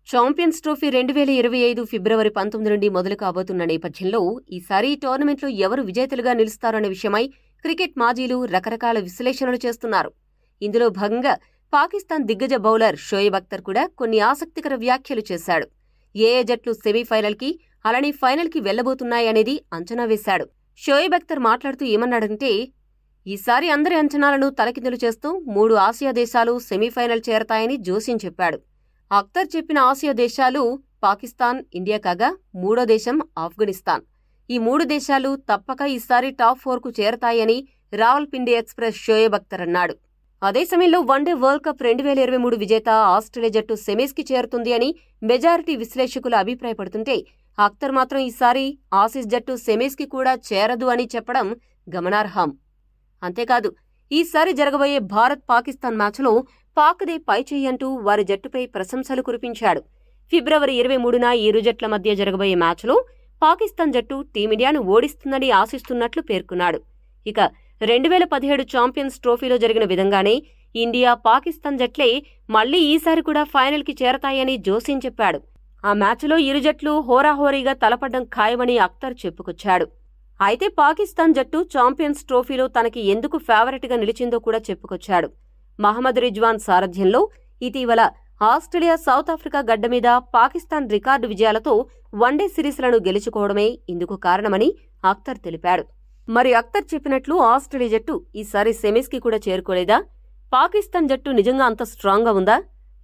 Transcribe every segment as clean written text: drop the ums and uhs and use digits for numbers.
Champions trophy 2025 ఫిబ్రవరి 19 నుండి మొదలు కాబోతున్న నేపథ్యంలో ఈసారి ఈ టోర్నమెంట్లో ఎవరు విజేతలుగా నిలుస్తారనే విషయమై క్రికెట్ మాజీలు రకరకాల విశ్లేషణలు చేస్తున్నారు. ఇందులో భాగంగా పాకిస్తాన్ దిగ్గజ బౌలర్ షోయబ్ అఖ్తర్ కూడా కొన్ని ఆసక్తికర వ్యాఖ్యలు చేశాడు. ఏ జట్లు సెమీఫైనల్కి అలానే ఫైనల్కి వెళ్లబోతున్నాయనేది అంచనా వేశాడు. షోయబ్ అఖ్తర్ మాట్లాడుతూ ఏమన్నాడంటే, ఈసారి అందరి అంచనాలను తలకిందులు చేస్తూ 3 ఆసియా దేశాలు సెమీఫైనల్ చేరతాయని జోస్యం చెప్పాడు. అఖ్తర్ చెప్పిన ఆసియా దేశాలు పాకిస్తాన్, ఇండియా కాగా మూడో దేశం ఆఫ్ఘనిస్తాన్. ఈ 3 దేశాలు తప్పక ఈసారి టాప్ 4కు చేరతాయని రావల్పిండి ఎక్స్ప్రెస్ షోయబ్ అఖ్తర్ అన్నాడు. అదే సమయంలో వన్డే వరల్డ్ కప్ 2023 విజేత ఆస్ట్రేలియా జట్టు సెమీస్కి చేరుతుంది అని మెజారిటీ విశ్లేషకులు అభిప్రాయపడుతుంటే, అఖ్తర్ మాత్రం ఈసారి ఆసీస్ జట్టు సెమీస్కి కూడా చేరదు అని చెప్పడం గమనార్హం. అంతేకాదు, ఈసారి జరగబోయే భారత్-పాకిస్తాన్ మ్యాచ్లో పాక్దే పైచేయి అంటూ వారి జట్టుపై ప్రశంసలు కురిపించాడు. ఫిబ్రవరి 23న ఇరు జట్ల మధ్య జరగబోయే మ్యాచ్లో పాకిస్తాన్ జట్టు టీమిండియాను ఓడిస్తుందని ఆశిస్తున్నట్లు పేర్కొన్నాడు. ఇక 2017 ఛాంపియన్స్ ట్రోఫీలో జరిగిన విధంగానే ఇండియా, పాకిస్తాన్ జట్లే మళ్లీ ఈసారి కూడా ఫైనల్కి చేరతాయని జోస్యం చెప్పాడు. ఆ మ్యాచ్లో ఇరు జట్లు హోరాహోరీగా తలపడ్డం ఖాయమని అఖ్తర్ చెప్పుకొచ్చాడు. అయితే పాకిస్తాన్ జట్టు ఛాంపియన్స్ ట్రోఫీలో తనకి ఎందుకు ఫేవరెట్గా నిలిచిందో కూడా చెప్పుకొచ్చాడు. మహమ్మద్ రిజ్వాన్ సారథ్యంలో ఇటీవల ఆస్ట్రేలియా, సౌత్ ఆఫ్రికా గడ్డ మీద పాకిస్తాన్ రికార్డు విజయాలతో వన్డే సిరీస్లను గెలుచుకోవడమే ఇందుకు కారణమని అఖ్తర్ తెలిపాడు. మరి అఖ్తర్ చెప్పినట్లు ఆస్ట్రేలియా జట్టు ఈసారి సెమీస్కి కూడా చేరుకోలేదా? పాకిస్తాన్ జట్టు నిజంగా అంత స్ట్రాంగ్గా ఉందా?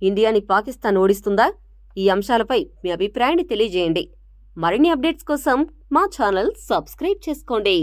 ఇండియాని పాకిస్తాన్ ఓడిస్తుందా? ఈ అంశాలపై మీ అభిప్రాయాన్ని తెలియజేయండి. మరిన్ని అప్డేట్స్ కోసం మా ఛానల్ సబ్స్క్రైబ్ చేసుకోండి.